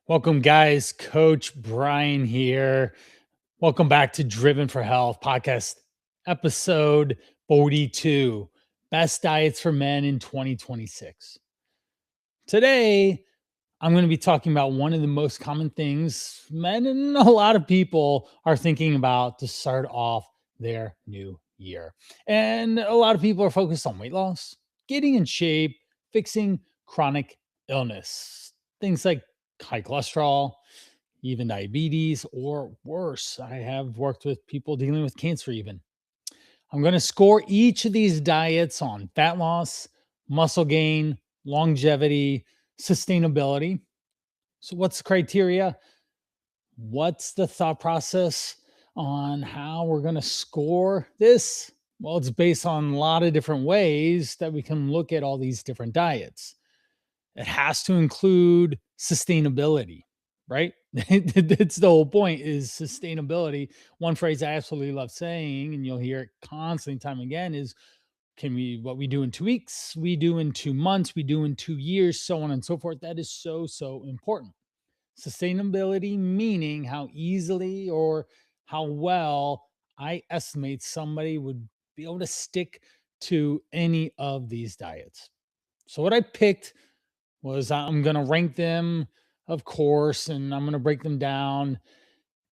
Welcome, guys. Coach Brian here. Welcome back to Driven for Health podcast, episode 42, Best Diets for Men in 2026. Today, I'm going to be talking about one of the most common things men and a lot of people are thinking about to start off their new year. And a lot of people are focused on weight loss, getting in shape, fixing chronic illness, things like high cholesterol, even diabetes, or worse. I have worked with people dealing with cancer, even. I'm going to score each of these diets on fat loss, muscle gain, longevity, sustainability. So, what's the criteria? What's the thought process on how we're going to score this? Well, it's based on a lot of different ways that we can look at all these different diets. It has to include sustainability, right? That's the whole point is sustainability. One phrase I absolutely love saying, and you'll hear it constantly time again, is can we what we do in 2 weeks, we do in 2 months, we do in 2 years, so on and so forth. That is so important. Sustainability meaning how easily or how well I estimate somebody would be able to stick to any of these diets. So what I picked was I'm going to rank them, of course, and I'm going to break them down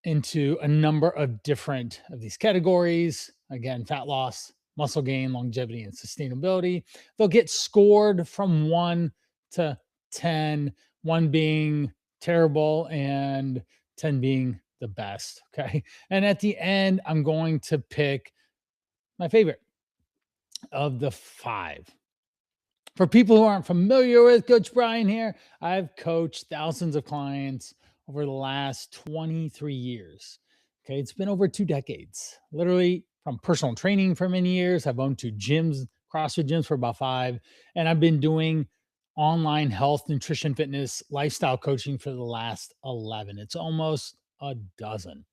into a number of different of these categories. Again, fat loss, muscle gain, longevity, and sustainability. They'll get scored from 1 to 10, 1 being terrible and 10 being the best. Okay. And at the end, I'm going to pick my favorite of the 5. For people who aren't familiar with Coach Brian here, I've coached thousands of clients over the last 23 years. Okay, it's been over 2 decades, literally from personal training for many years. I've owned 2 gyms, CrossFit gyms for about 5, and I've been doing online health, nutrition, fitness, lifestyle coaching for the last 11. It's almost a dozen.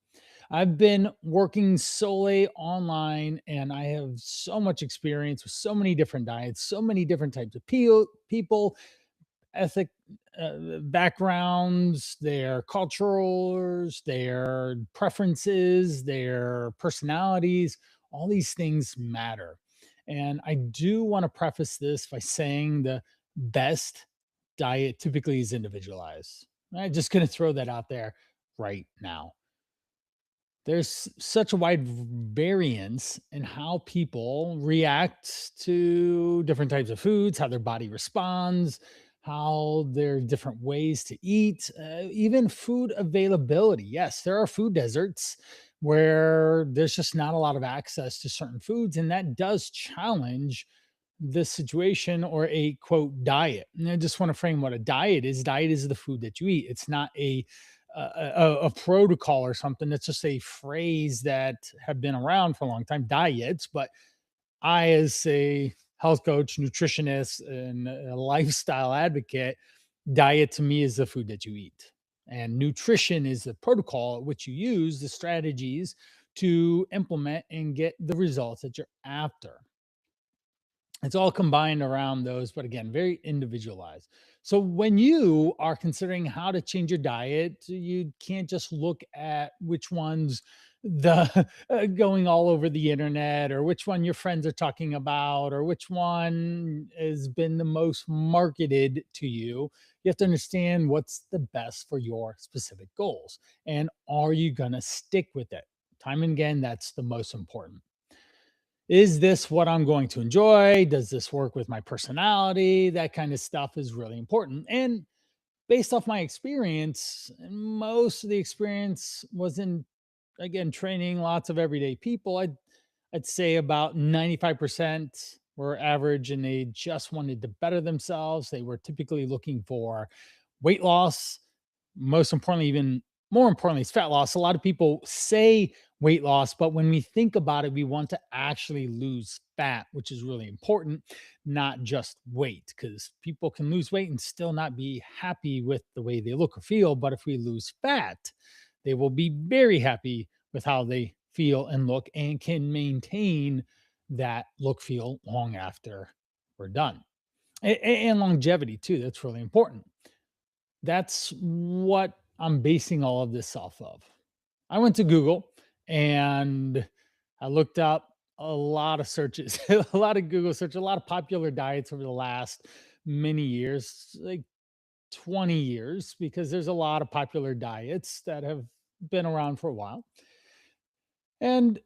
I've been working solely online and I have so much experience with so many different diets, so many different types of people, ethic backgrounds, their cultures, their preferences, their personalities. All these things matter. And I do want to preface this by saying the best diet typically is individualized. I'm just going to throw that out there right now. There's such a wide variance in how people react to different types of foods, how their body responds, how there are different ways to eat, even food availability. Yes, there are food deserts where there's just not a lot of access to certain foods, and that does challenge this situation or a quote diet. And I just want to frame what a diet is. Diet is the food that you eat. It's not a protocol or something. That's just a phrase that have been around for a long time. Diets, but I, as a health coach, nutritionist, and a lifestyle advocate, diet to me is the food that you eat, and nutrition is the protocol which you use the strategies to implement and get the results that you're after. It's all combined around those, but again, very individualized. So when you are considering how to change your diet, you can't just look at which ones the going all over the internet or which one your friends are talking about or which one has been the most marketed to you. You have to understand what's the best for your specific goals and are you going to stick with it? Time and again, that's the most important. Is this what I'm going to enjoy? Does this work with my personality? That kind of stuff is really important. And based off my experience, and most of the experience was in, again, training lots of everyday people. I'd say about 95% were average and they just wanted to better themselves. They were typically looking for weight loss, most importantly, even more importantly, is fat loss. A lot of people say weight loss, but when we think about it, we want to actually lose fat, which is really important, not just weight, because people can lose weight and still not be happy with the way they look or feel. But if we lose fat, they will be very happy with how they feel and look and can maintain that look feel long after we're done. And longevity, too. That's really important. That's what I'm basing all of this off of. I went to Google and I looked up a lot of searches, a lot of Google search, a lot of popular diets over the last many years, like 20 years, because there's a lot of popular diets that have been around for a while. And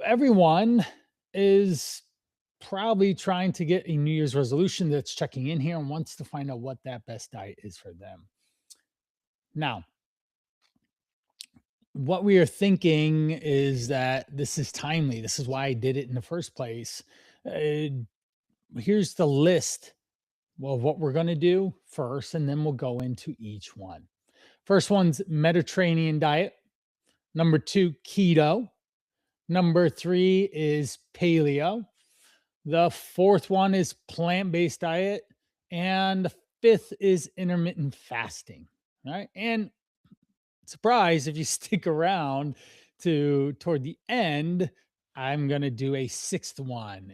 everyone is probably trying to get a New Year's resolution that's checking in here and wants to find out what that best diet is for them. Now, what we are thinking is that this is timely. This is why I did it in the first place. Here's the list of what we're going to do first, and then we'll go into each one. First one's Mediterranean diet. Number two, keto. Number three is paleo. The fourth one is plant based diet. And the fifth is intermittent fasting. All right. And surprise, if you stick around to toward the end, I'm gonna do a sixth one,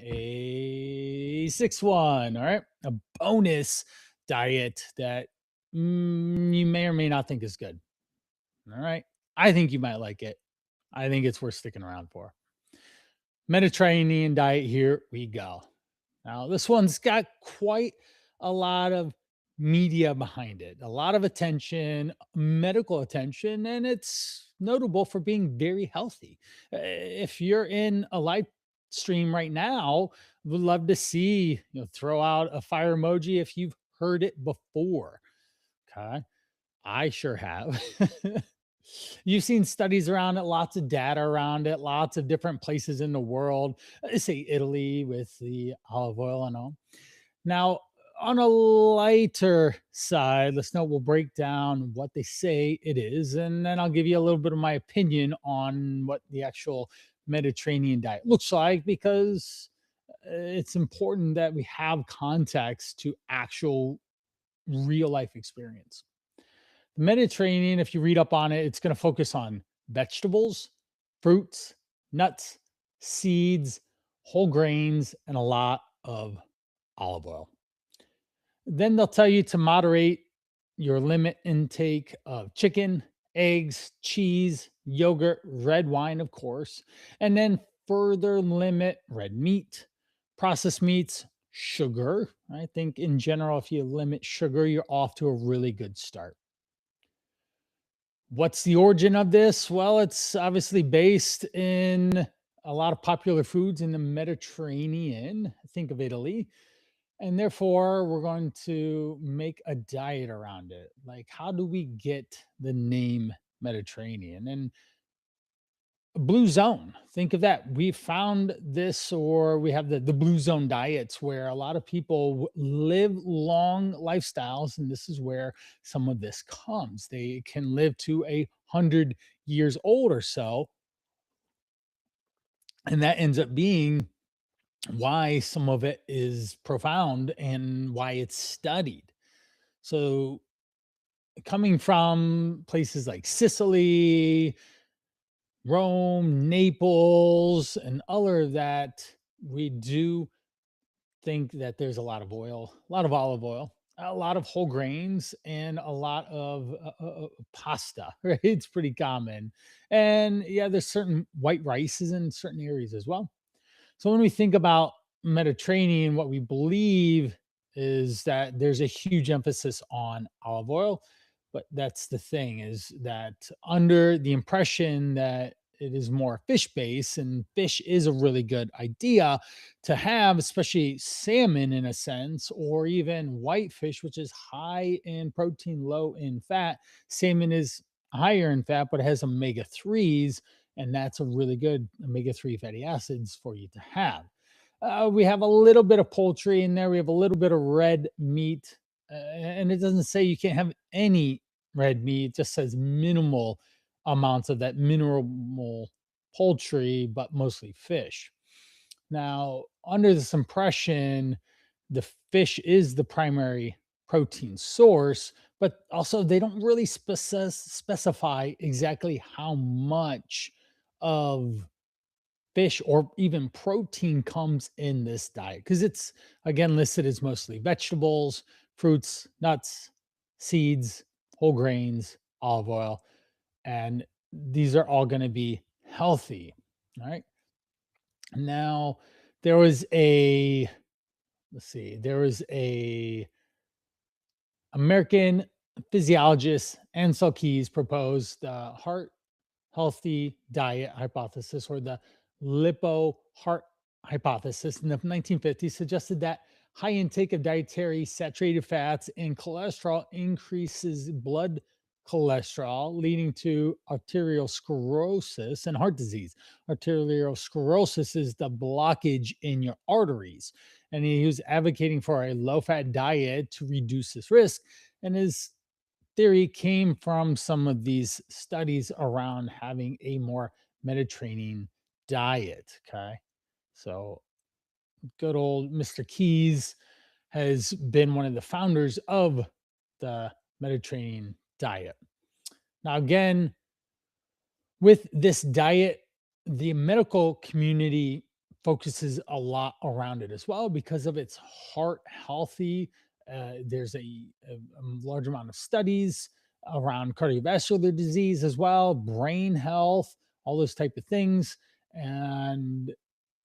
all right, a bonus diet that you may or may not think is good. All right, I think you might like it. I think it's worth sticking around for. Mediterranean diet. Here we go. Now, this one's got quite a lot of media behind it, a lot of attention, medical attention, and it's notable for being very healthy. If you're in a live stream right now, would love to see, throw out a fire emoji if you've heard it before. Okay. I sure have. You've seen studies around it, lots of data around it, lots of different places in the world. Say Italy with the olive oil and all. Now, on a lighter side, let's know we'll break down what they say it is, and then I'll give you a little bit of my opinion on what the actual Mediterranean diet looks like, because it's important that we have context to actual real life experience. The Mediterranean, if you read up on it, it's going to focus on vegetables, fruits, nuts, seeds, whole grains, and a lot of olive oil. Then they'll tell you to moderate your limit intake of chicken, eggs, cheese, yogurt, red wine, of course, and then further limit red meat, processed meats, sugar. I think in general, if you limit sugar, you're off to a really good start. What's the origin of this? Well, it's obviously based in a lot of popular foods in the Mediterranean. Think of Italy. And therefore, we're going to make a diet around it. Like, how do we get the name Mediterranean? And blue zone, think of that. We found this, or we have the blue zone diets where a lot of people live long lifestyles, and this is where some of this comes. They can live to 100 years old or so, and that ends up being why some of it is profound and why it's studied. So, coming from places like Sicily, Rome, Naples, and other that, we do think that there's a lot of oil, a lot of olive oil, a lot of whole grains, and a lot of pasta, right? It's pretty common. And yeah, there's certain white rices in certain areas as well. So when we think about Mediterranean, what we believe is that there's a huge emphasis on olive oil. But that's the thing, is that under the impression that it is more fish based, and fish is a really good idea to have, especially salmon in a sense, or even whitefish, which is high in protein, low in fat. Salmon is higher in fat, but it has omega 3s, and that's a really good omega 3 fatty acids for you to have. We have a little bit of poultry in there. We have a little bit of red meat. And it doesn't say you can't have any red meat. It just says minimal amounts of that minimal poultry, but mostly fish. Now, under this impression, the fish is the primary protein source, but also they don't really specify exactly how much of fish or even protein comes in this diet, because it's again listed as mostly vegetables, fruits, nuts, seeds. whole grains, olive oil, and these are all going to be healthy. All right. Now, there was a, let's see, there was a American physiologist, Ansel Keys, proposed the heart healthy diet hypothesis, or the lipo heart hypothesis, in the 1950s, suggested that high intake of dietary saturated fats and cholesterol increases blood cholesterol, leading to arteriosclerosis and heart disease. Arteriosclerosis is the blockage in your arteries. And he was advocating for a low fat diet to reduce this risk. And his theory came from some of these studies around having a more Mediterranean diet. Okay. So, good old Mr. Keys has been one of the founders of the Mediterranean diet. Now, again, with this diet, the medical community focuses a lot around it as well because of its heart healthy. There's a large amount of studies around cardiovascular disease as well, brain health, all those type of things. And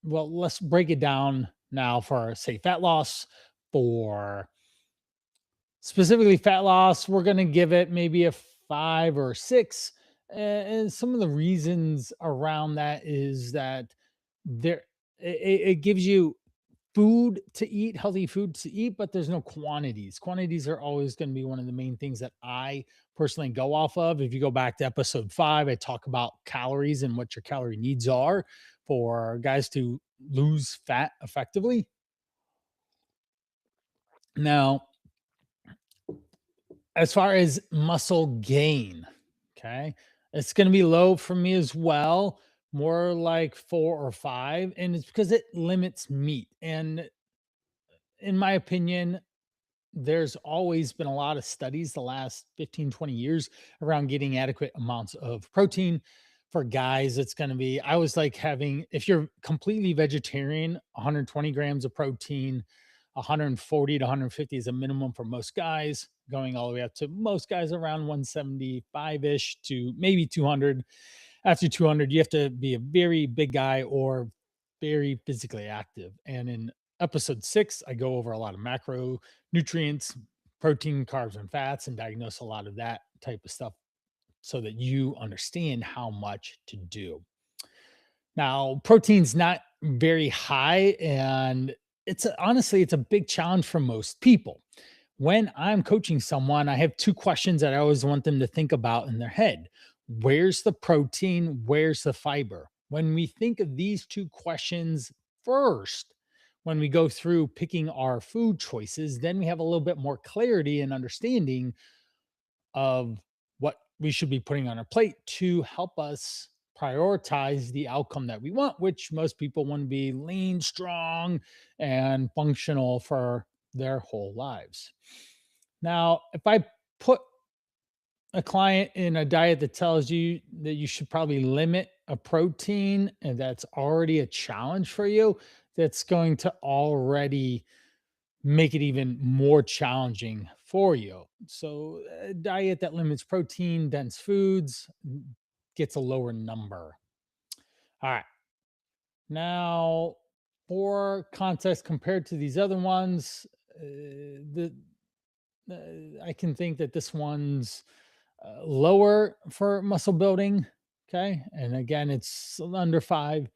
well, let's break it down now for, say, fat loss. For specifically fat loss, we're going to give it maybe a 5 or 6. And some of the reasons around that is that there it gives you food to eat, healthy food to eat, but there's no quantities. Quantities are always going to be one of the main things that I personally go off of. If you go back to episode 5, I talk about calories and what your calorie needs are for guys to lose fat effectively. Now, as far as muscle gain, okay, it's going to be low for me as well, more like 4 or 5. And it's because it limits meat. And in my opinion, there's always been a lot of studies the last 15, 20 years around getting adequate amounts of protein. For guys, it's going to be, I was like having, if you're completely vegetarian, 120 grams of protein, 140 to 150 is a minimum for most guys, going all the way up to most guys around 175 ish to maybe 200. After 200, you have to be a very big guy or very physically active. And in episode 6, I go over a lot of macronutrients, protein, carbs, and fats, and diagnose a lot of that type of stuff so that you understand how much to do. Now, protein's not very high, and honestly, it's a big challenge for most people. When I'm coaching someone, I have 2 questions that I always want them to think about in their head. Where's the protein? Where's the fiber? When we think of these 2 questions first, when we go through picking our food choices, then we have a little bit more clarity and understanding of what we should be putting on our plate to help us prioritize the outcome that we want, which most people want to be lean, strong, and functional for their whole lives. Now, if I put a client in a diet that tells you that you should probably limit a protein and that's already a challenge for you, that's going to already make it even more challenging for you. So, a diet that limits protein dense foods gets a lower number. All right. Now, for context compared to these other ones, the I can think that this one's lower for muscle building. Okay. And again, it's under 5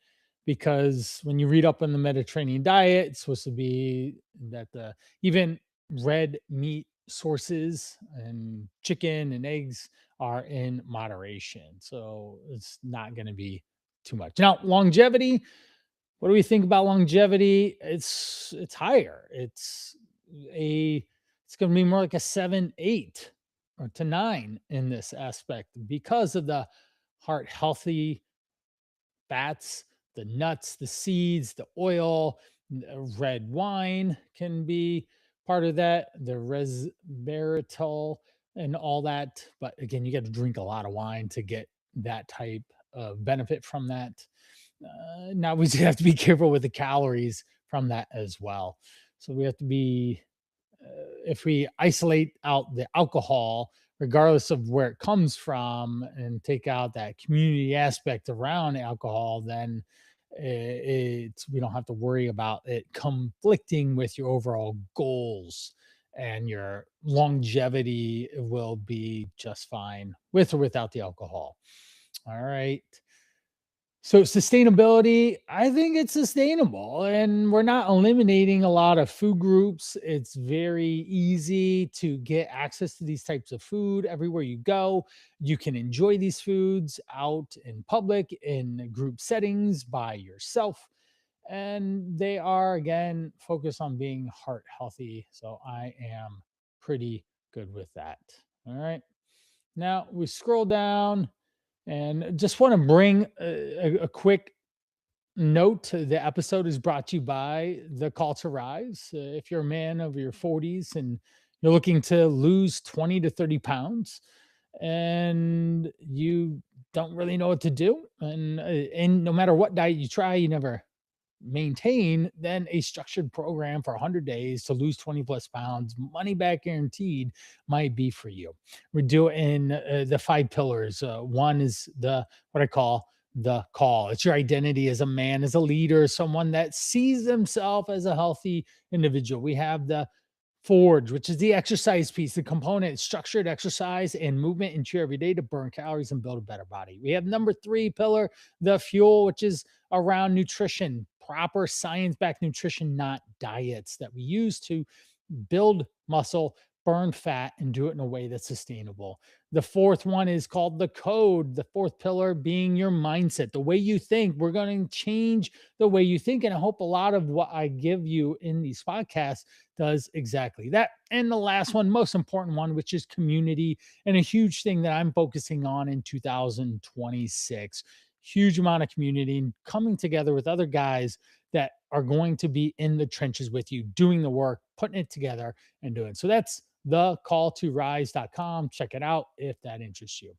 because when you read up on the Mediterranean diet, it's supposed to be that the even red meat sources and chicken and eggs are in moderation. So it's not going to be too much. Now, longevity, what do we think about longevity? It's higher. A it's going to be more like a 7, 8 or to 9 in this aspect because of the heart healthy fats, the nuts, the seeds, the oil, red wine can be part of that, the resveratrol and all that. But again, you got to drink a lot of wine to get that type of benefit from that. Now we just have to be careful with the calories from that as well. So we have to be, if we isolate out the alcohol, regardless of where it comes from, and take out that community aspect around alcohol, then it's we don't have to worry about it conflicting with your overall goals, and your longevity will be just fine with or without the alcohol. All right. So sustainability, I think it's sustainable, and we're not eliminating a lot of food groups. It's very easy to get access to these types of food everywhere you go. You can enjoy these foods out in public, in group settings, by yourself. And they are, again, focused on being heart healthy. So I am pretty good with that. All right. Now we scroll down and just want to bring a quick note. The episode is brought to you by the Call to Rise. If you're a man of your 40s and you're looking to lose 20 to 30 pounds and you don't really know what to do, and no matter what diet you try, you never maintain, then a structured program for 100 days to lose 20 plus pounds, money back guaranteed, might be for you. We do it in the 5 pillars. One is the what I call the call. It's your identity as a man, as a leader, someone that sees himself as a healthy individual. We have the Forge, which is the exercise piece, the component, structured exercise and movement into your everyday to burn calories and build a better body. We have number 3 pillar, the fuel, which is around nutrition, proper science backed nutrition, not diets, that we use to build muscle, burn fat, and do it in a way that's sustainable. The fourth one is called the code, the fourth pillar being your mindset, the way you think. We're going to change the way you think. And I hope a lot of what I give you in these podcasts does exactly that. And the last one, most important one, which is community, and a huge thing that I'm focusing on in 2026. Huge amount of community and coming together with other guys that are going to be in the trenches with you, doing the work, putting it together and doing. So that's thecalltorise.com. Check it out if that interests you.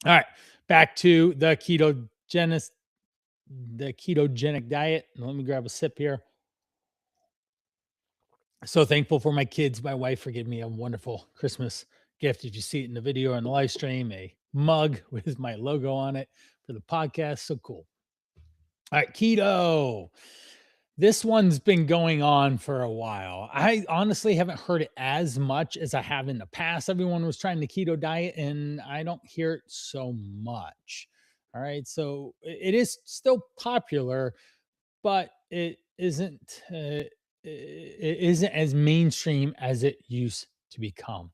All right, back to the ketogenic diet. Let me grab a sip here. So thankful for my kids. My wife for giving me a wonderful Christmas gift. Did you see it in the video on the live stream? A mug with my logo on it for the podcast. So cool. All right, keto. This one's been going on for a while. I honestly haven't heard it as much as I have in the past. Everyone was trying the keto diet, and I don't hear it so much. All right. So it is still popular, but it isn't as mainstream as it used to become.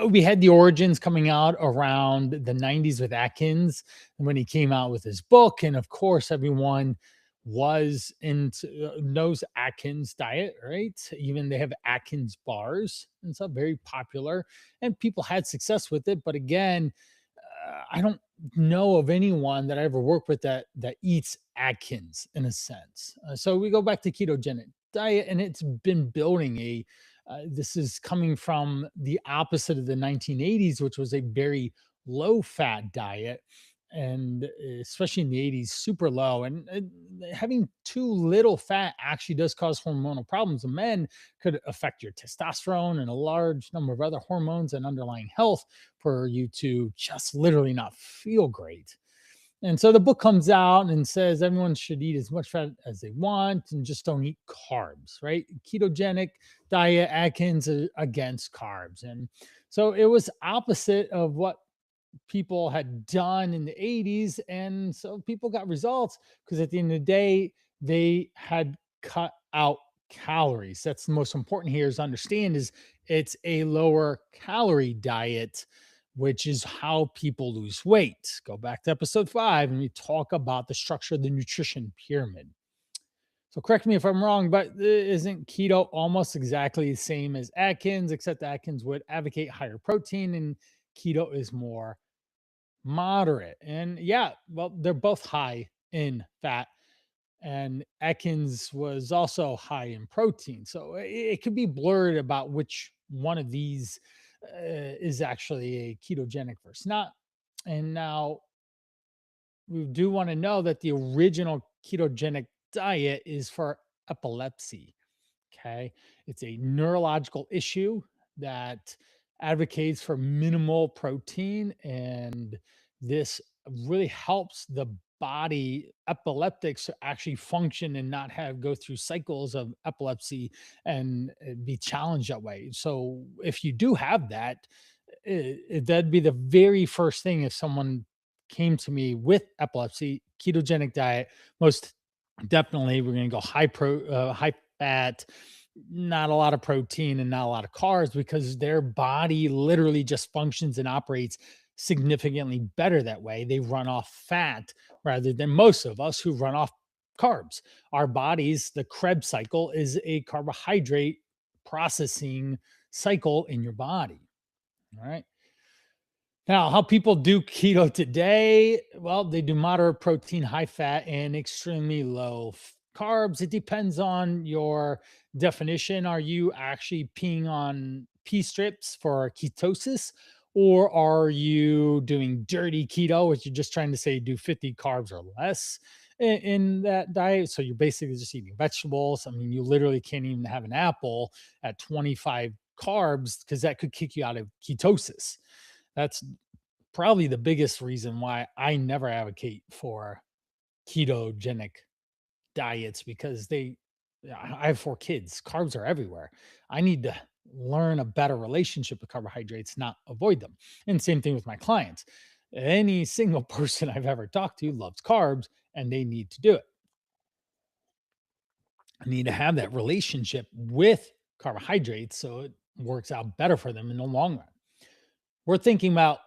We had the origins coming out around the 90s with Atkins, and when he came out with his book, and of course everyone was into knows Atkins diet, right? Even they have Atkins bars, and so very popular, and people had success with it. But again, I don't know of anyone that I ever worked with that eats Atkins in a sense. So we go back to ketogenic diet, and it's been building a. This is coming from the opposite of the 1980s, which was a very low fat diet, and especially in the 80s, super low. And having too little fat actually does cause hormonal problems in men, could affect your testosterone and a large number of other hormones and underlying health, for you to just literally not feel great. And so the book comes out and says everyone should eat as much fat as they want and just don't eat carbs, right? Ketogenic diet, Atkins against carbs. And so it was opposite of what people had done in the 80s. And so people got results because at the end of the day, they had cut out calories. That's the most important here is understand is it's a lower calorie diet, which is how people lose weight. Go back to episode 5 and we talk about the structure of the nutrition pyramid. So correct me if I'm wrong, but isn't keto almost exactly the same as Atkins, except Atkins would advocate higher protein and keto is more moderate? And yeah, well, they're both high in fat, and Atkins was also high in protein. So it could be blurred about which one of these is actually a ketogenic versus not. And now we do want to know that the original ketogenic diet is for epilepsy. Okay. It's a neurological issue that advocates for minimal protein, and this really helps the body epileptics to actually function and not have go through cycles of epilepsy and be challenged that way. So if you do have that, that'd be the very first thing if someone came to me with epilepsy, ketogenic diet, most definitely we're going to go high fat, not a lot of protein and not a lot of carbs because their body literally just functions and operates significantly better that way. They run off fat rather than most of us who run off carbs. Our bodies, the Krebs cycle is a carbohydrate processing cycle in your body. All right. Now, how people do keto today? Well, they do moderate protein, high fat, and extremely low carbs. It depends on your definition. Are you actually peeing on pea strips for ketosis? Or are you doing dirty keto, which you're just trying to say do 50 carbs or less in that diet? So you're basically just eating vegetables. I mean, you literally can't even have an apple at 25 carbs because that could kick you out of ketosis. That's probably the biggest reason why I never advocate for ketogenic diets because I have 4 kids. Carbs are everywhere. I need to learn a better relationship with carbohydrates, not avoid them. And same thing with my clients. Any single person I've ever talked to loves carbs and they need to do it. I need to have that relationship with carbohydrates so it works out better for them in the long run. We're thinking about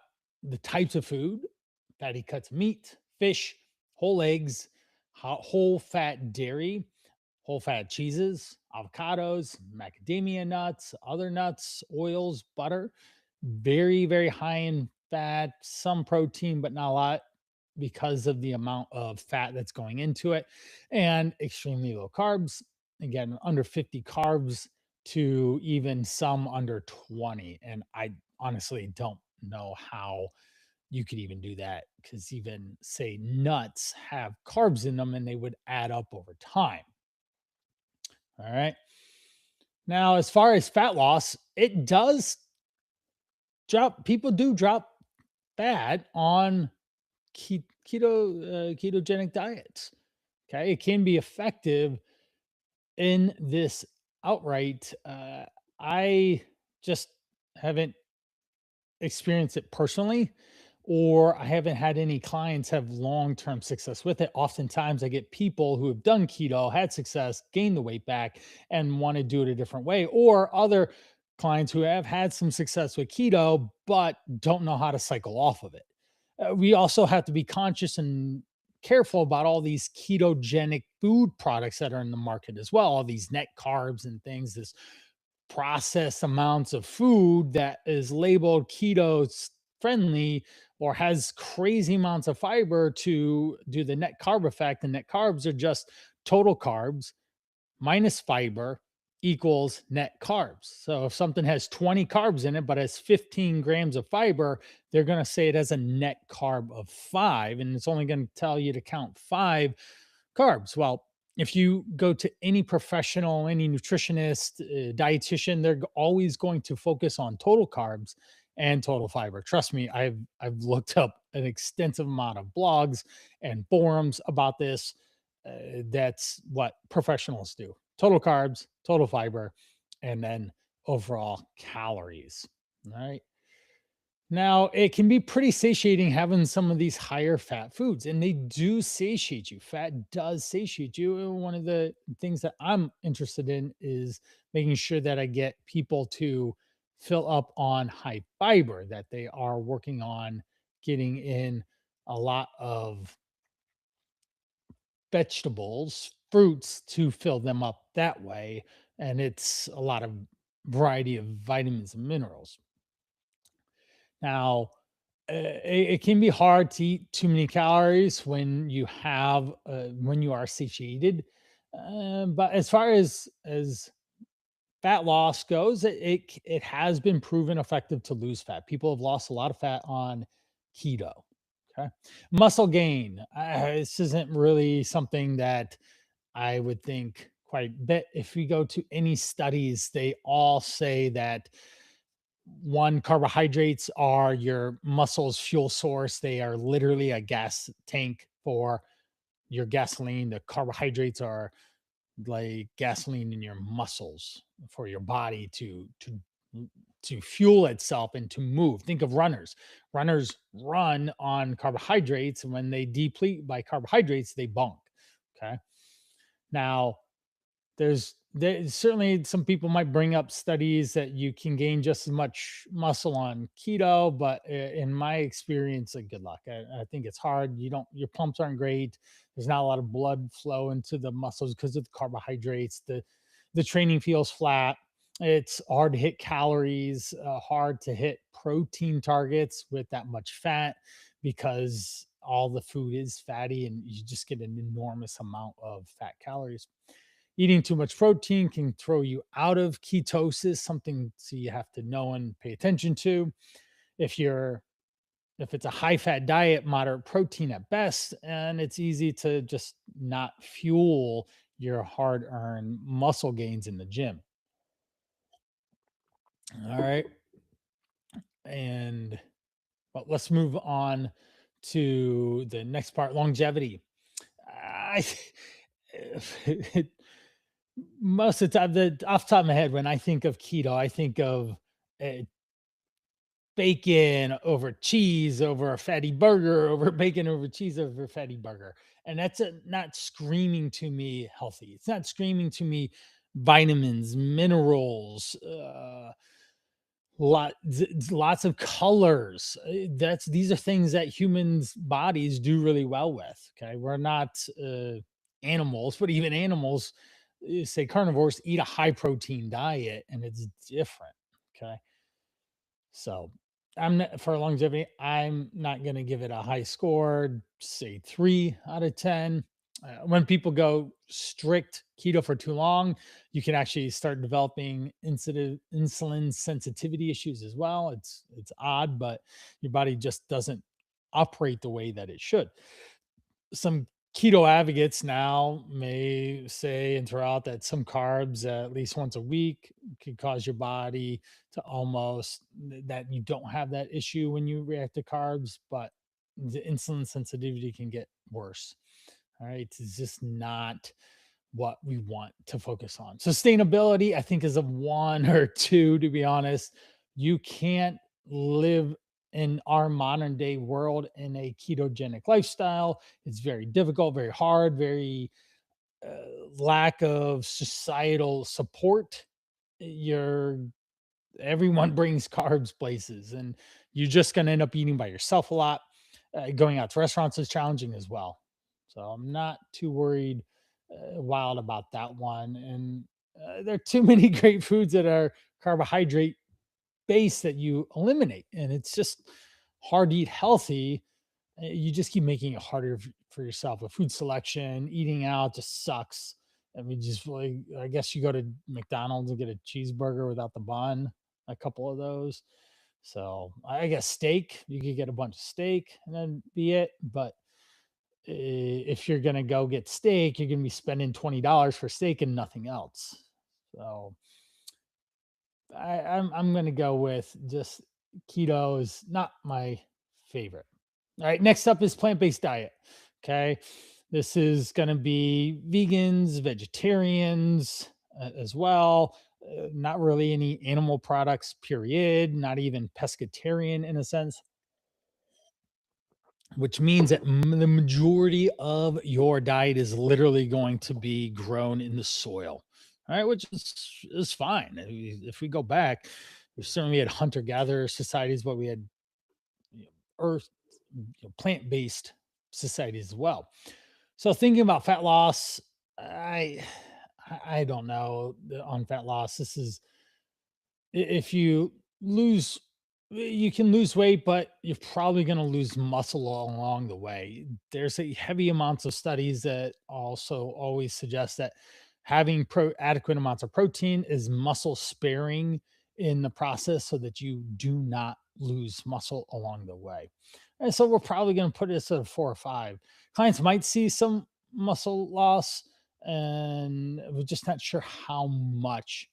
the types of food, fatty cuts of meat, fish, whole eggs, whole fat dairy, whole fat cheeses, avocados, macadamia nuts, other nuts, oils, butter. Very, very high in fat, some protein, but not a lot because of the amount of fat that's going into it, and extremely low carbs. Again, under 50 carbs to even some under 20. And I honestly don't know how you could even do that because even say nuts have carbs in them and they would add up over time. All right. Now, as far as fat loss, it does drop, people do drop fat on ketogenic diets. Okay. It can be effective in this outright. I just haven't experienced it personally, or I haven't had any clients have long-term success with it. Oftentimes I get people who have done keto, had success, gained the weight back, and want to do it a different way, or other clients who have had some success with keto but don't know how to cycle off of it. We also have to be conscious and careful about all these ketogenic food products that are in the market as well, all these net carbs and things, this processed amounts of food that is labeled keto friendly or has crazy amounts of fiber to do the net carb effect. And net carbs are just total carbs minus fiber equals net carbs. So if something has 20 carbs in it, but has 15 grams of fiber, they're going to say it has a net carb of 5. And it's only going to tell you to count 5 carbs. Well, if you go to any professional, any nutritionist, dietitian, they're always going to focus on total carbs and total fiber. Trust me, I've looked up an extensive amount of blogs and forums about this. That's what professionals do: total carbs, total fiber, and then overall calories. All right. Now, it can be pretty satiating having some of these higher fat foods, and they do satiate you. Fat does satiate you. And one of the things that I'm interested in is making sure that I get people to fill up on high fiber, that they are working on getting in a lot of vegetables, fruits to fill them up that way. And it's a lot of variety of vitamins and minerals. Now, it can be hard to eat too many calories when you are satiated. But as far as fat loss goes, it has been proven effective to lose fat. People have lost a lot of fat on keto. Okay, muscle gain. This isn't really something that I would think quite. But if we go to any studies, they all say that One, carbohydrates are your muscles' fuel source. They are literally a gas tank for your gasoline. The carbohydrates are like gasoline in your muscles for your body to fuel itself and to move. Think of runners. Runners run on carbohydrates, and when they deplete by carbohydrates, they bunk. Okay. Now, there's certainly some people might bring up studies that you can gain just as much muscle on keto, but in my experience, good luck. I think it's hard. You don't, your pumps aren't great. There's not a lot of blood flow into the muscles because of the carbohydrates. The training feels flat. It's hard to hit calories, hard to hit protein targets with that much fat because all the food is fatty and you just get an enormous amount of fat calories. Eating too much protein can throw you out of ketosis, something so you have to know and pay attention to. If you're if it's a high fat diet, moderate protein at best, and it's easy to just not fuel your hard earned muscle gains in the gym. All right. And but let's move on to the next part, longevity. I most of the time, off the top of my head, when I think of keto, I think of uh, bacon over cheese over a fatty burger over bacon over cheese over a fatty burger, and that's not screaming to me healthy. It's not screaming to me vitamins, minerals, lots of colors. That's these are things that humans' bodies do really well with. Okay, we're not animals, but even animals, say carnivores, eat a high protein diet, and it's different. Okay, so I'm not, for longevity, I'm not going to give it a high score, say 3 out of 10. When people go strict keto for too long, you can actually start developing insulin sensitivity issues as well. It's odd, but your body just doesn't operate the way that it should. Some keto advocates now may say and throw out that some carbs at least once a week could cause your body to almost that you don't have that issue when you react to carbs, but the insulin sensitivity can get worse. All right. It's just not what we want to focus on. Sustainability, I think, is a one or two, to be honest. You can't live in our modern day world in a ketogenic lifestyle. It's very difficult, very hard, very lack of societal support. You're everyone brings carbs places, and you're just going to end up eating by yourself a lot. Going out to restaurants is challenging as well. So I'm not too worried wild about that one. And there are too many great foods that are carbohydrate based that you eliminate, and it's just hard to eat healthy. You just keep making it harder for yourself with food selection. Eating out just sucks. I mean, just like I guess you go to McDonald's and get a cheeseburger without the bun, a couple of those. So I guess steak, you could get a bunch of steak and then be it. But if you're gonna go get steak, you're gonna be spending $20 for steak and nothing else. So I'm gonna go with just keto is not my favorite. All right, next up is plant-based diet. Okay, this is gonna be vegans, vegetarians as well. Not really any animal products, period. Not even pescatarian in a sense, which means that the majority of your diet is literally going to be grown in the soil. All right, which is fine. If we go back, we certainly had hunter gatherer societies, but we had earth plant-based societies as well. So thinking about fat loss, I I don't know on fat loss. This is if you lose you can lose weight, but you're probably going to lose muscle along the way. There's a heavy amounts of studies that also always suggest that having adequate amounts of protein is muscle sparing in the process so that you do not lose muscle along the way. And so we're probably going to put this at a 4 or 5. Clients might see some muscle loss, and we're just not sure how much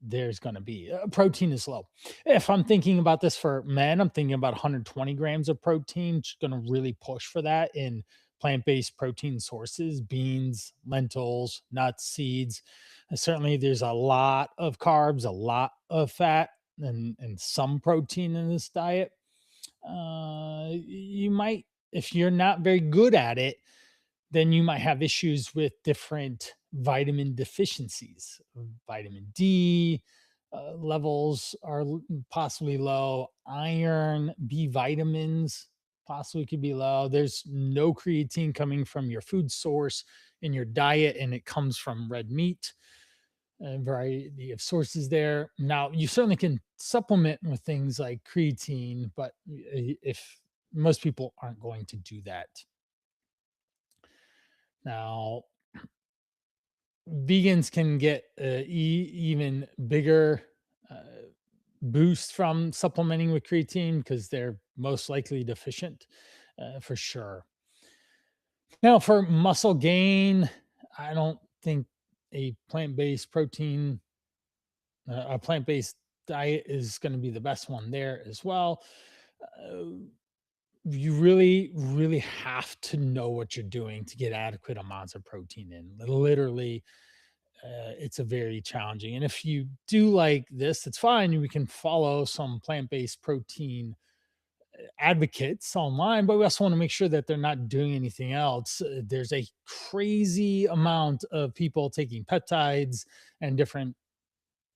there's going to be. Protein is low. If I'm thinking about this for men, I'm thinking about 120 grams of protein. Just going to really push for that in plant-based protein sources: beans, lentils, nuts, seeds. Certainly, there's a lot of carbs, a lot of fat, and some protein in this diet. You might, if you're not very good at it, then you might have issues with different vitamin deficiencies. Vitamin D levels are possibly low. Iron, B vitamins possibly could be low. There's no creatine coming from your food source in your diet, and it comes from red meat. A variety of sources there. Now, you certainly can supplement with things like creatine, but if most people aren't going to do that. Now, vegans can get even bigger boost from supplementing with creatine because they're most likely deficient, for sure. Now, for muscle gain, I don't think a plant-based protein, a plant-based diet is going to be the best one there as well. Uh, you really have to know what you're doing to get adequate amounts of protein in. Literally, it's a very challenging. And if you do like this, it's fine. We can follow some plant-based protein advocates online, but we also want to make sure that they're not doing anything else. There's a crazy amount of people taking peptides and different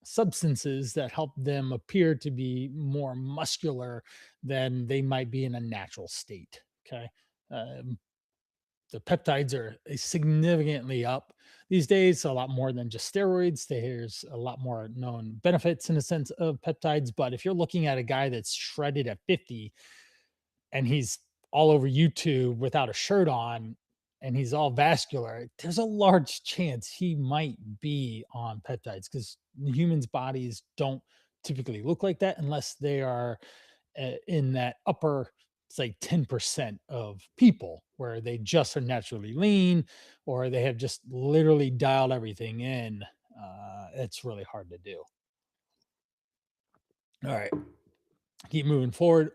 substances that help them appear to be more muscular than they might be in a natural state. Okay. Um, the peptides are significantly up these days, a lot more than just steroids. There's a lot more known benefits in a sense of peptides. But if you're looking at a guy that's shredded at 50 and he's all over YouTube without a shirt on and he's all vascular, there's a large chance he might be on peptides because humans' bodies don't typically look like that unless they are in that upper, it's like 10% of people where they just are naturally lean or they have just literally dialed everything in. It's really hard to do. All right, keep moving forward.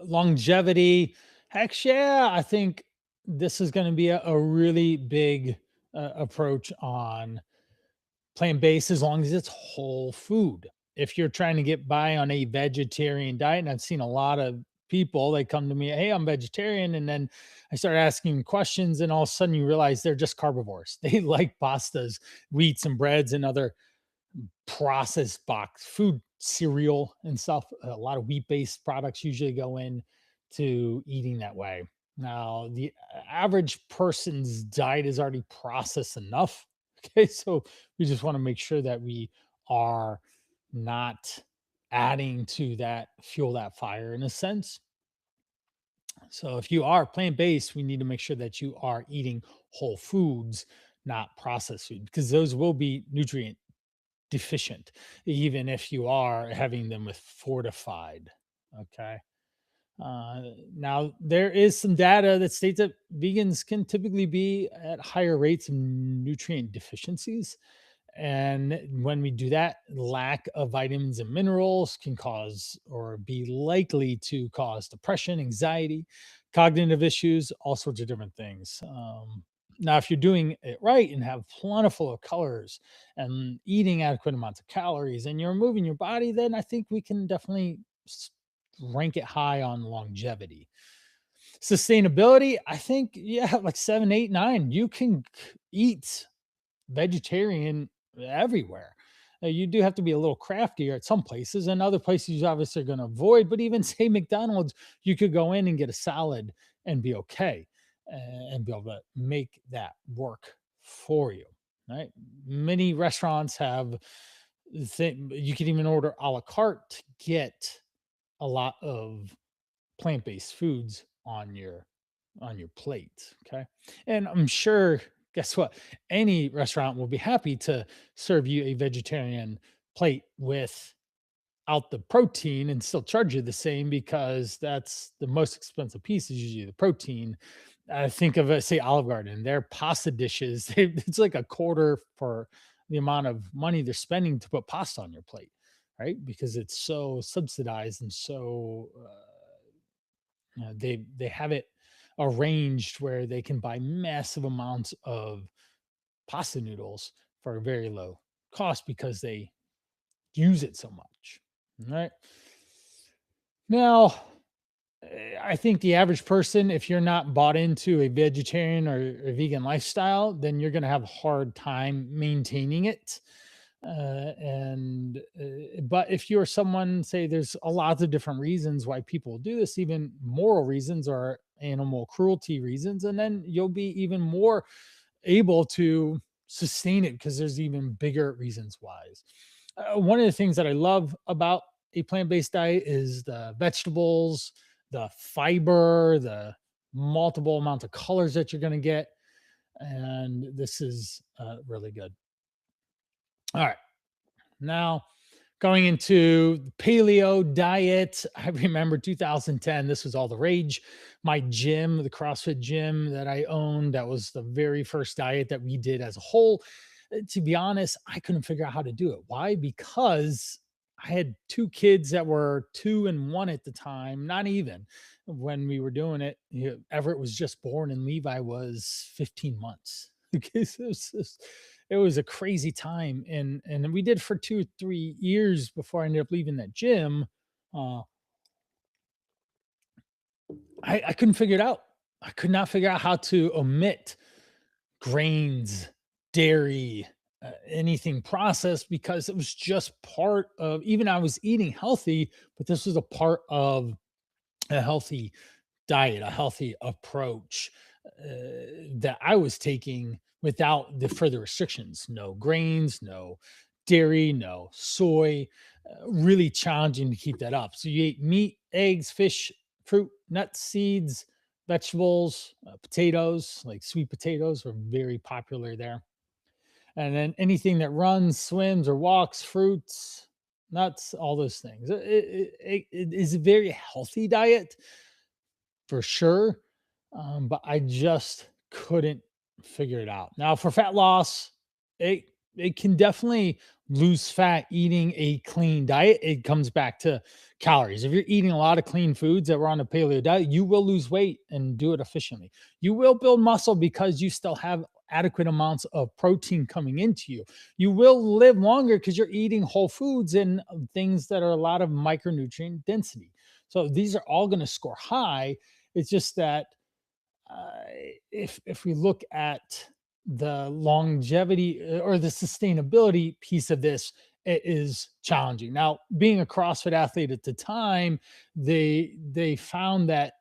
Longevity, heck yeah, I think this is going to be a really big approach on plant-based as long as it's whole food. If you're trying to get by on a vegetarian diet, and I've seen a lot of people, they come to me, "Hey, I'm vegetarian," and then I start asking questions, and all of a sudden you realize they're just carnivores. They like pastas, wheats, and breads, and other processed box food, cereal and stuff. A lot of wheat-based products usually go in to eating that way. Now, the average person's diet is already processed enough. Okay, so we just want to make sure that we are not adding to that fuel that fire in a sense. So if you are plant-based, we need to make sure that you are eating whole foods, not processed food, because those will be nutrient deficient, even if you are having them with fortified. Okay. Uh, Now, there is some data that states that vegans can typically be at higher rates of nutrient deficiencies. And when we do that, lack of vitamins and minerals can cause or be likely to cause depression, anxiety, cognitive issues, all sorts of different things. Now, if you're doing it right and have plentiful of colors and eating adequate amounts of calories and you're moving your body, then I think we can definitely rank it high on longevity. Sustainability, I think, yeah, like 7, 8, 9. You can eat vegetarian everywhere. You do have to be a little craftier at some places, and other places you obviously are going to avoid. But even say McDonald's, you could go in and get a salad and be okay, and be able to make that work for you. Right? Many restaurants have. You can even order a la carte to get a lot of plant-based foods on your plate. Okay. And I'm sure, guess what? Any restaurant will be happy to serve you a vegetarian plate without the protein and still charge you the same because that's the most expensive piece is usually the protein. I think of say Olive Garden, their pasta dishes, it's like a quarter for the amount of money they're spending to put pasta on your plate, right? Because it's so subsidized and so they have it arranged where they can buy massive amounts of pasta noodles for a very low cost because they use it so much. Right now, I think the average person, if you're not bought into a vegetarian or a vegan lifestyle, then you're going to have a hard time maintaining it. But if you're someone, say, there's a lot of different reasons why people do this, even moral reasons or animal cruelty reasons, and then you'll be even more able to sustain it because there's even bigger reasons why. One of the things that I love about a plant-based diet is the vegetables, the fiber, the multiple amounts of colors that you're going to get, and this is really good. All right, now going into the paleo diet. I remember 2010, this was all the rage. My gym, the CrossFit gym that I owned, that was the very first diet that we did as a whole. To be honest, I couldn't figure out how to do it. Why? Because I had two kids that were 2 and 1 at the time, not even when we were doing it. Everett was just born and Levi was 15 months. Okay, so it was a crazy time, and we did for 2 3 years before I ended up leaving that gym. uh I couldn't figure it out. I could not figure out how to omit grains, dairy, anything processed, because it was just part of, even I was eating healthy, but this was a part of a healthy diet, a healthy approach that I was taking without the further restrictions. No grains, no dairy, no soy. Really challenging to keep that up. So you ate meat, eggs, fish, fruit, nuts, seeds, vegetables, potatoes, like sweet potatoes were very popular there. And then anything that runs, swims, or walks, fruits, nuts, all those things. It is a very healthy diet for sure. But I just couldn't figure it out. Now, for fat loss, it it can definitely lose fat eating a clean diet. It comes back to calories. If you're eating a lot of clean foods that were on a paleo diet, you will lose weight and do it efficiently. You will build muscle because you still have adequate amounts of protein coming into you. You will live longer because you're eating whole foods and things that are a lot of micronutrient density. So these are all going to score high. It's just that uh, if we look at the longevity or the sustainability piece of this, it is challenging. Now, being a CrossFit athlete at the time, they found that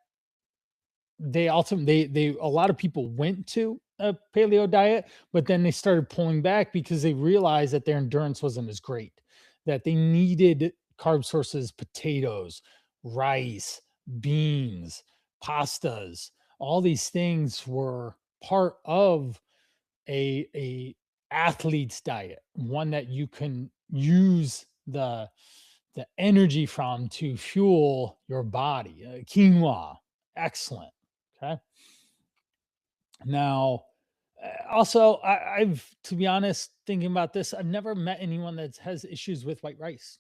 they ultimately they a lot of people went to a paleo diet, but then they started pulling back because they realized that their endurance wasn't as great, that they needed carb sources, potatoes, rice, beans, pastas. All these things were part of a athlete's diet, one that you can use the energy from to fuel your body. Quinoa, excellent. Okay. Now, also, I've, to be honest, thinking about this, I've never met anyone that has issues with white rice.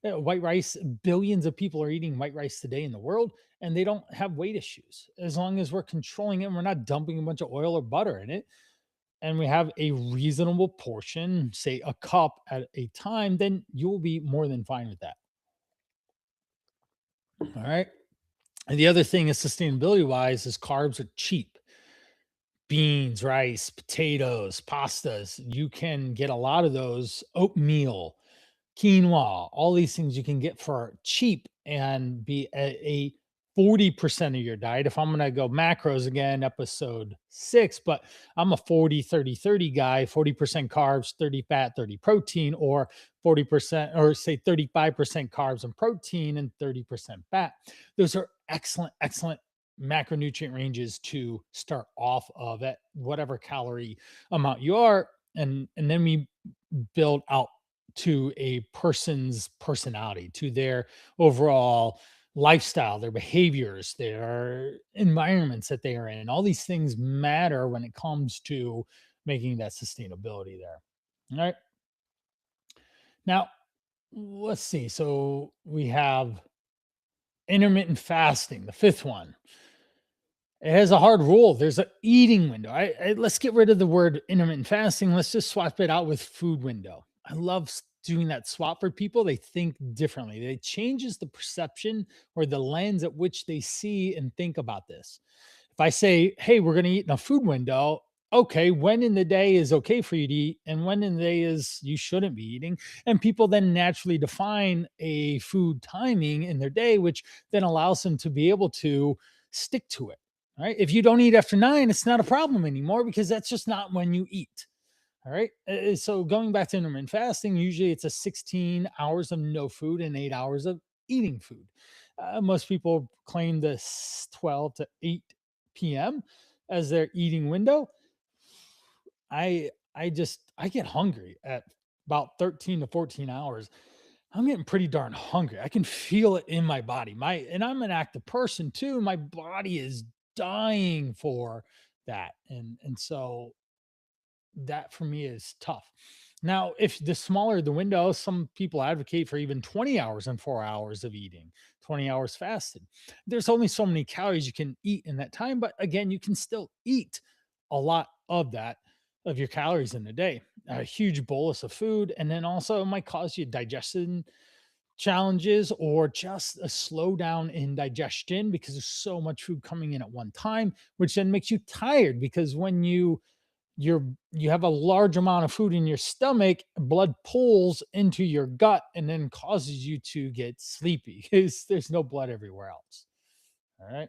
White rice, billions of people are eating white rice today in the world, and they don't have weight issues. As long as we're controlling it, and we're not dumping a bunch of oil or butter in it, and we have a reasonable portion, say a cup at a time, then you'll be more than fine with that. All right. And the other thing is, sustainability wise, is carbs are cheap. Beans, rice, potatoes, pastas. You can get a lot of those, oatmeal, quinoa, all these things you can get for cheap and be a 40% of your diet. If I'm going to go macros again, episode 6, but I'm a 40 30 30 guy, 40% carbs, 30 fat, 30 protein, or 40%, or say 35% carbs and protein and 30% fat. Those are excellent, excellent macronutrient ranges to start off of at whatever calorie amount you are. And then we build out to a person's personality, to their overall lifestyle, their behaviors, their environments that they are in. All these things matter when it comes to making that sustainability there. All right. Now, let's see. So we have intermittent fasting, the fifth one. It has a hard rule. There's an eating window. Let's get rid of the word intermittent fasting. Let's just swap it out with food window. I love doing that swap for people. They think differently. It changes the perception or the lens at which they see and think about this. If I say, hey, we're going to eat in a food window, okay, when in the day is okay for you to eat and when in the day is you shouldn't be eating. And people then naturally define a food timing in their day, which then allows them to be able to stick to it. All right. If you don't eat after 9, it's not a problem anymore because that's just not when you eat. All right. So going back to intermittent fasting, usually it's a 16 hours of no food and 8 hours of eating food. Most people claim this 12 to 8 p.m. as their eating window. I get hungry at about 13 to 14 hours. I'm getting pretty darn hungry. I can feel it in my body. And I'm an active person too. My body is dying for that. And so that for me is tough. Now, if the smaller the window, some people advocate for even 20 hours and 4 hours of eating, 20 hours fasted. There's only so many calories you can eat in that time, but again, you can still eat a lot of that, of your calories in a day, a huge bolus of food. And then also it might cause you digestion challenges or just a slowdown in digestion because there's so much food coming in at one time, which then makes you tired because when you have a large amount of food in your stomach, blood pulls into your gut and then causes you to get sleepy because there's no blood everywhere else. All right.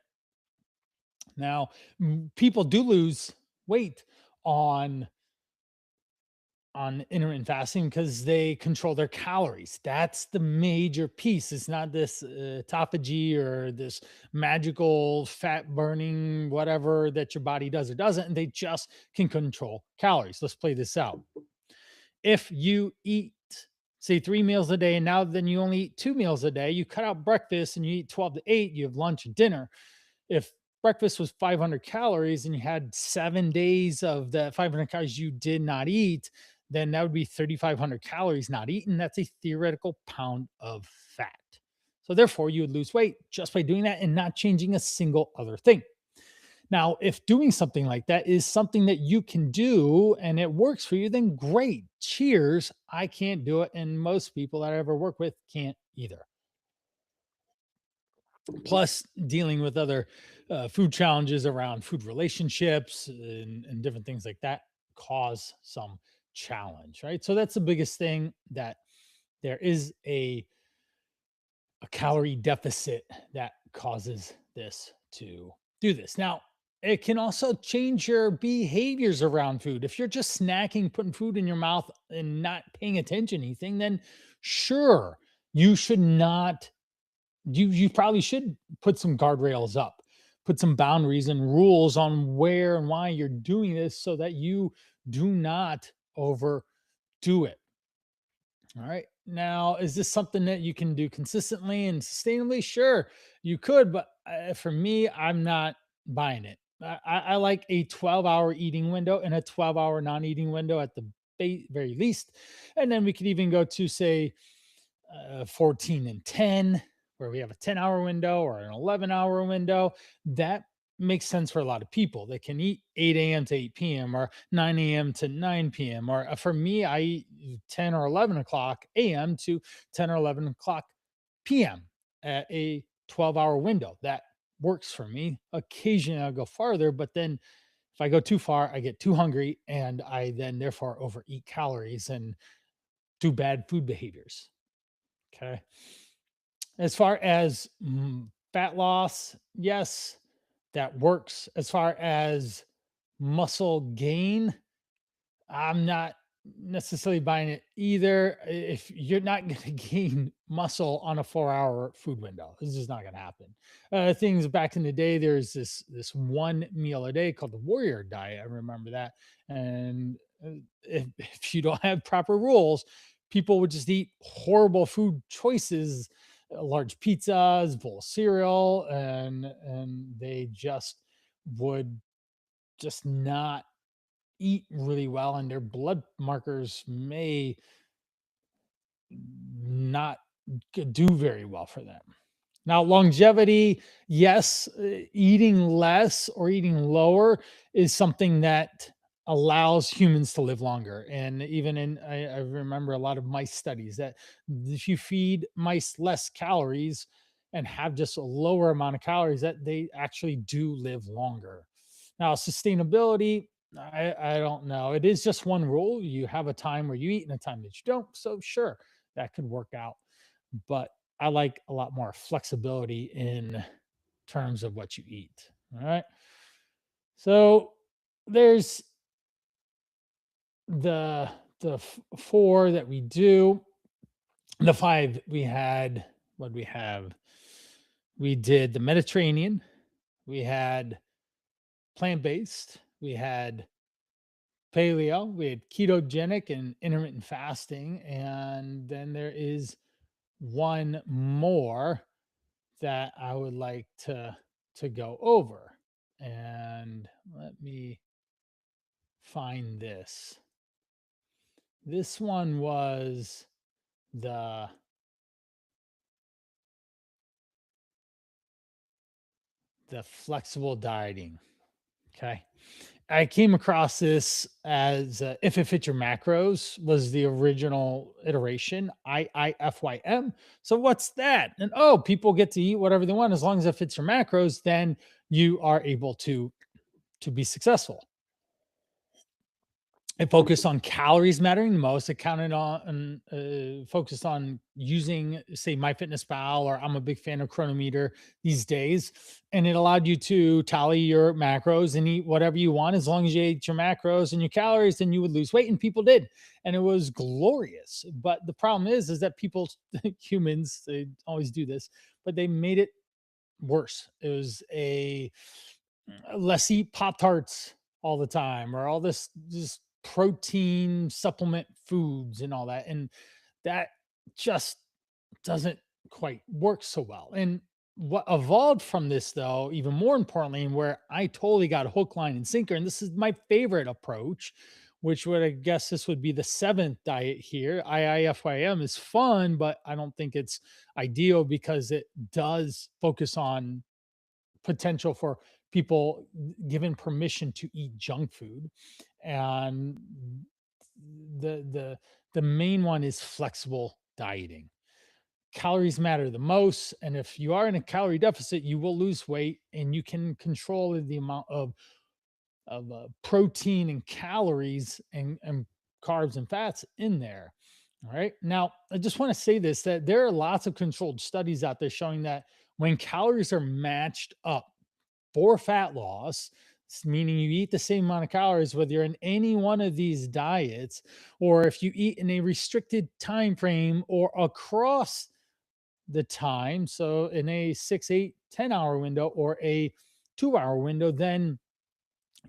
Now, people do lose weight on intermittent fasting because they control their calories. That's the major piece. It's not this autophagy or this magical fat burning whatever that your body does or doesn't. And they just can control calories. Let's play this out. If you eat, say, 3 meals a day, and now then you only eat 2 meals a day, you cut out breakfast and you eat 12 to 8, you have lunch and dinner. If breakfast was 500 calories and you had 7 days of the 500 calories you did not eat, then that would be 3,500 calories not eaten. That's a theoretical pound of fat. So, therefore, you would lose weight just by doing that and not changing a single other thing. Now, if doing something like that is something that you can do and it works for you, then great. Cheers. I can't do it. And most people that I ever work with can't either. Plus, dealing with other food challenges around food relationships and different things like that cause some challenge, right? So, that's the biggest thing, that there is a calorie deficit that causes this to do this. Now, it can also change your behaviors around food. If you're just snacking, putting food in your mouth and not paying attention to anything, then sure, you should not, you probably should put some guardrails up, put some boundaries and rules on where and why you're doing this so that you do not overdo it. All right. Now, is this something that you can do consistently and sustainably? Sure, you could, but for me, I'm not buying it. I like a 12-hour eating window and a 12-hour non-eating window at the very least. And then we could even go to, say, 14 and 10, where we have a 10-hour window or an 11-hour window. That makes sense for a lot of people. They can eat 8 a.m. to 8 p.m. or 9 a.m. to 9 p.m. Or for me, I eat 10 or 11 o'clock a.m. to 10 or 11 o'clock p.m. at a 12-hour window. That works for me. Occasionally I'll go farther, but then if I go too far, I get too hungry and I then therefore overeat calories and do bad food behaviors. Okay. As far as fat loss, yes, that works. As far as muscle gain, I'm not necessarily buying it either. If you're not going to gain muscle on a 4-hour food window, this is not going to happen. Things back in the day, there's this one meal a day called the warrior diet. I remember that, and if you don't have proper rules, people would just eat horrible food choices, large pizzas, bowl of cereal, and they just would just not eat really well and their blood markers may not do very well for them. Now, longevity, yes, eating less or eating lower is something that allows humans to live longer. And even I remember a lot of mice studies that if you feed mice less calories and have just a lower amount of calories, that they actually do live longer. Now, sustainability, I don't know. It is just one rule. You have a time where you eat and a time that you don't. So, sure, that could work out. But I like a lot more flexibility in terms of what you eat. All right. So there's the four that we do. The five we had, what we have? We did the Mediterranean, we had plant-based, we had paleo, we had ketogenic and intermittent fasting, and then there is one more that I would like to go over. And let me find this. This one was the flexible dieting. Okay. I came across this as If It Fits Your Macros was the original iteration, IIFYM. So what's that? And oh, people get to eat whatever they want as long as it fits your macros, then you are able to be successful. It focused on calories mattering the most. It counted on focused on using, say, MyFitnessPal, or I'm a big fan of Chronometer these days, and it allowed you to tally your macros and eat whatever you want as long as you ate your macros and your calories. Then you would lose weight, and people did, and it was glorious. But the problem is that people, humans, they always do this, but they made it worse. It was a let's eat Pop Tarts all the time, or all this just protein supplement foods and all that. And that just doesn't quite work so well. And what evolved from this, though, even more importantly, and where I totally got a hook, line, and sinker, and this is my favorite approach, which would, I guess, this would be the seventh diet here. IIFYM is fun, but I don't think it's ideal because it does focus on potential for people given permission to eat junk food. And the main one is flexible dieting. Calories matter the most, and if you are in a calorie deficit, you will lose weight, and you can control the amount of protein and calories and carbs and fats in there. All right. Now, I just want to say this, that there are lots of controlled studies out there showing that when calories are matched up for fat loss, meaning you eat the same amount of calories, whether you're in any one of these diets, or if you eat in a restricted time frame or across the time, so in a 6, 8, 10 hour window or a 2 hour window, then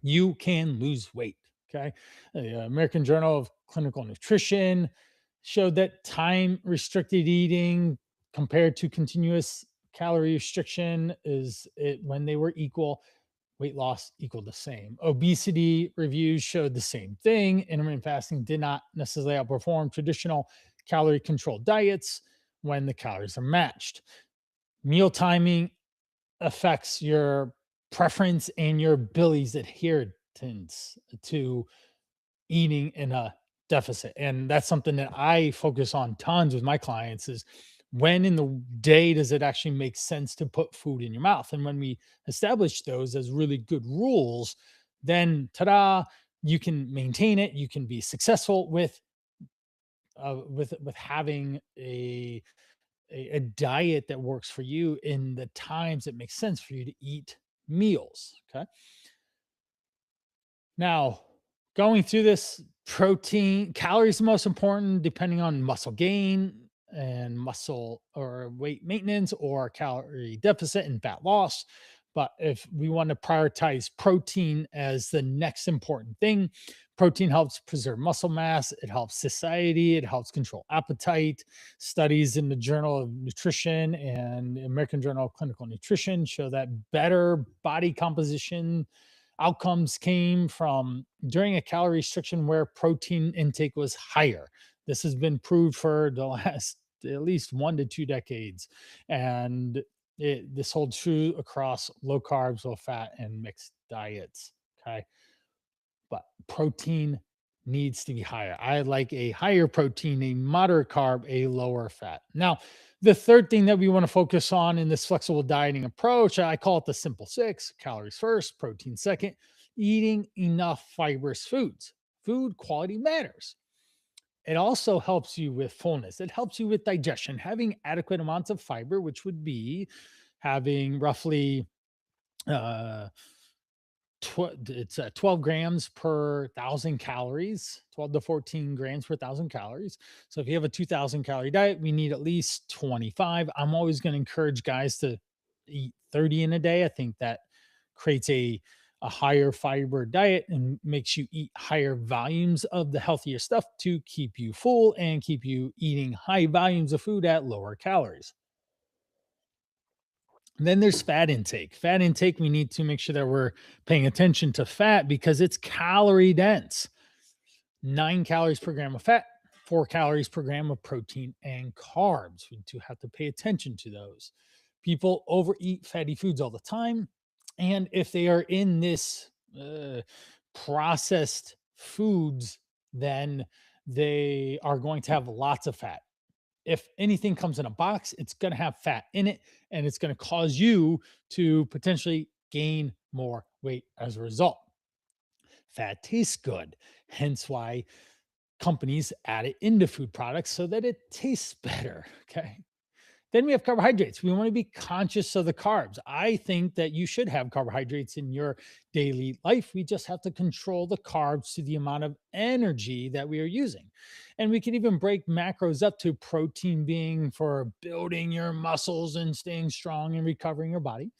you can lose weight. Okay. The American Journal of Clinical Nutrition showed that time restricted eating compared to continuous calorie restriction is it when they were equal, weight loss equaled the same. Obesity reviews showed the same thing. Intermittent fasting did not necessarily outperform traditional calorie controlled diets when the calories are matched. Meal timing affects your preference and your ability's adherence to eating in a deficit. And that's something that I focus on tons with my clients is when in the day does it actually make sense to put food in your mouth? And when we establish those as really good rules, then ta-da, you can maintain it. You can be successful with having a diet that works for you in the times it makes sense for you to eat meals. Okay. Now, going through this, protein, calories the most important, depending on muscle gain and muscle or weight maintenance or calorie deficit and fat loss. But if we want to prioritize protein as the next important thing, protein helps preserve muscle mass, it helps satiety, it helps control appetite. Studies in the Journal of Nutrition and American Journal of Clinical Nutrition show that better body composition outcomes came from during a calorie restriction where protein intake was higher. This has been proved for the last at least 1 to 2 decades. And this holds true across low carbs, low fat, and mixed diets. Okay. But protein needs to be higher. I like a higher protein, a moderate carb, a lower fat. Now, the third thing that we want to focus on in this flexible dieting approach, I call it the simple six: calories first, protein second, eating enough fibrous foods. Food quality matters. It also helps you with fullness. It helps you with digestion. Having adequate amounts of fiber, which would be having roughly uh, 12 grams per thousand calories, 12 to 14 grams per thousand calories. So if you have a 2000 calorie diet, we need at least 25. I'm always going to encourage guys to eat 30 in a day. I think that creates a higher fiber diet and makes you eat higher volumes of the healthier stuff to keep you full and keep you eating high volumes of food at lower calories. And then there's fat intake. Fat intake, we need to make sure that we're paying attention to fat because it's calorie dense. 9 calories per gram of fat, 4 calories per gram of protein and carbs. We do have to pay attention to those. People overeat fatty foods all the time. And if they are in this processed foods, then they are going to have lots of fat. If anything comes in a box, it's going to have fat in it and it's going to cause you to potentially gain more weight as a result. Fat tastes good, hence why companies add it into food products so that it tastes better. Okay. Then we have carbohydrates. We want to be conscious of the carbs. I think that you should have carbohydrates in your daily life. We just have to control the carbs to the amount of energy that we are using. And we can even break macros up to protein being for building your muscles and staying strong and recovering your body.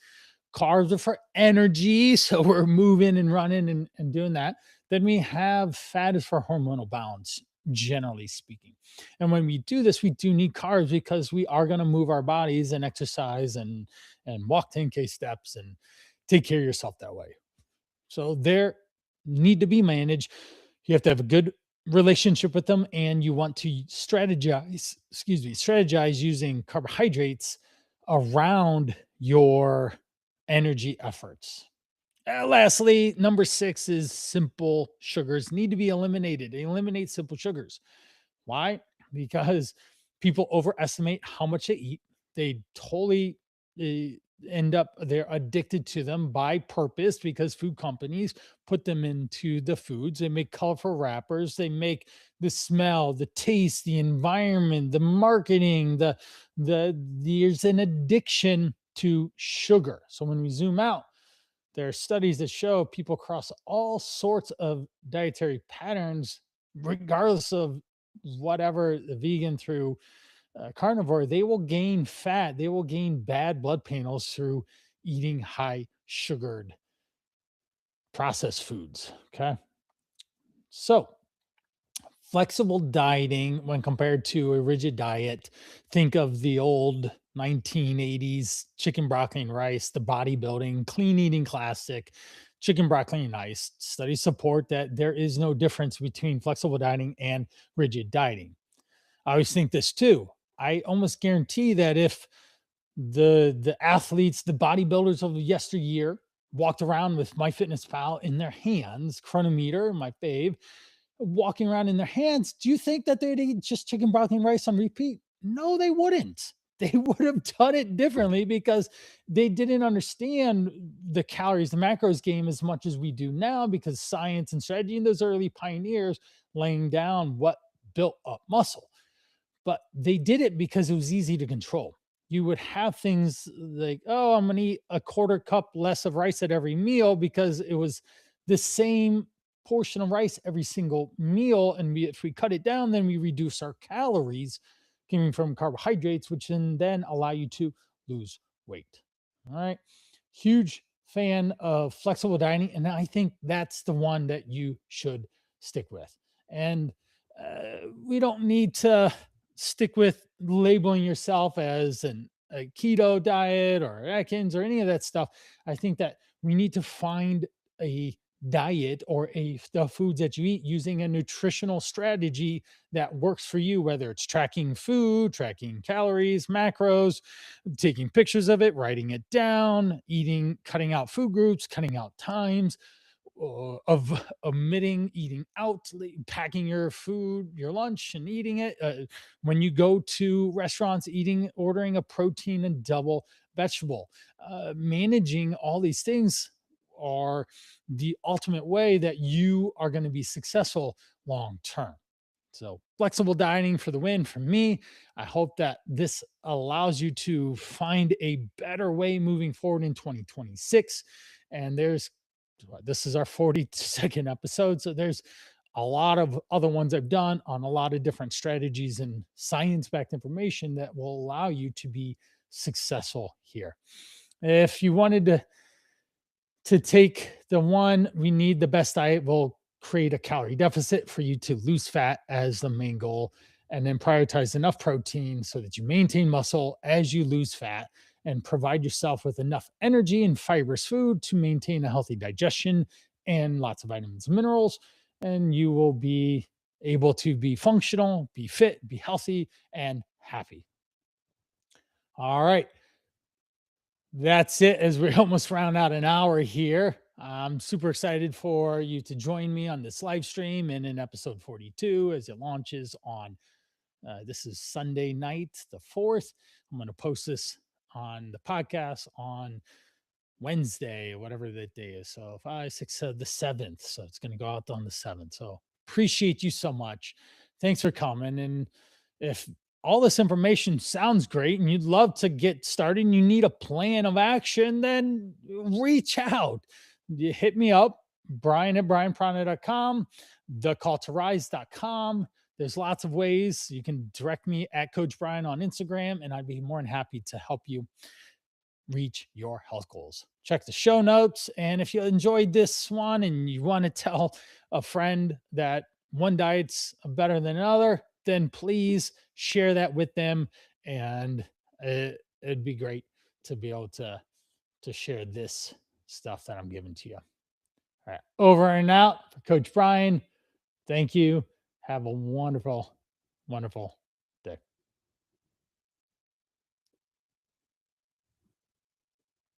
Carbs are for energy. So we're moving and running and doing that. Then we have fat is for hormonal balance, generally speaking. And when we do this, we do need carbs because we are going to move our bodies and exercise and walk 10K steps and take care of yourself that way. So there need to be managed. You have to have a good relationship with them and you want to strategize using carbohydrates around your energy efforts. Lastly, number six is simple sugars need to be eliminated. Eliminate simple sugars. Why? Because people overestimate how much they eat. They totally uh, end up, they're addicted to them by purpose because food companies put them into the foods. They make colorful wrappers. They make the smell, the taste, the environment, the marketing, there's an addiction to sugar. So when we zoom out, there are studies that show people across all sorts of dietary patterns, regardless of whatever the vegan through carnivore, they will gain fat. They will gain bad blood panels through eating high sugared processed foods. Okay. So, flexible dieting, when compared to a rigid diet, think of the old 1980s chicken, broccoli, and rice, the bodybuilding, clean eating classic, chicken, broccoli, and rice. Studies support that there is no difference between flexible dieting and rigid dieting. I always think this too. I almost guarantee that if the athletes, the bodybuilders of yesteryear walked around with MyFitnessPal in their hands, Chronometer, my fave, walking around in their hands, do you think that they'd eat just chicken, broccoli, and rice on repeat? No, they wouldn't. They would have done it differently because they didn't understand the calories, the macros game as much as we do now because science and strategy and those early pioneers laying down what built up muscle. But they did it because it was easy to control. You would have things like, oh, I'm going to eat a quarter cup less of rice at every meal because it was the same portion of rice every single meal. And if we cut it down, then we reduce our calories coming from carbohydrates, which can then allow you to lose weight. All right. Huge fan of flexible dieting. And I think that's the one that you should stick with. And we don't need to stick with labeling yourself as a keto diet or Atkins or any of that stuff. I think that we need to find a diet or the foods that you eat using a nutritional strategy that works for you, whether it's tracking food, tracking calories, macros, taking pictures of it, writing it down, eating, cutting out food groups, cutting out times, of omitting eating out, packing your food, your lunch, and eating it. When you go to restaurants, ordering a protein and double vegetable, managing all these things are the ultimate way that you are going to be successful long term. So, flexible dieting for the win from me. I hope that this allows you to find a better way moving forward in 2026. And this is our 42nd episode. So, there's a lot of other ones I've done on a lot of different strategies and science backed information that will allow you to be successful here. If you wanted to take the one, we need the best diet will create a calorie deficit for you to lose fat as the main goal, and then prioritize enough protein so that you maintain muscle as you lose fat, and provide yourself with enough energy and fibrous food to maintain a healthy digestion and lots of vitamins and minerals. And you will be able to be functional, be fit, be healthy, and happy. All right. That's it as we almost round out an hour here. I'm super excited for you to join me on this live stream and in episode 42 as it launches on this is Sunday night, the 4th. I'm going to post this on the podcast on Wednesday, whatever that day is. So 5, 6, the 7th. So it's going to go out on the 7th. So appreciate you so much. Thanks for coming. And if all this information sounds great and you'd love to get started and you need a plan of action, then reach out. You hit me up, Brian at brianprana.com, thecalltorise.com. There's lots of ways. You can direct me at Coach Brian on Instagram, and I'd be more than happy to help you reach your health goals. Check the show notes. And if you enjoyed this one and you want to tell a friend that one diet's better than another, then please share that with them. And it'd be great to be able to share this stuff that I'm giving to you. All right. Over and out for Coach Brian. Thank you. Have a wonderful, wonderful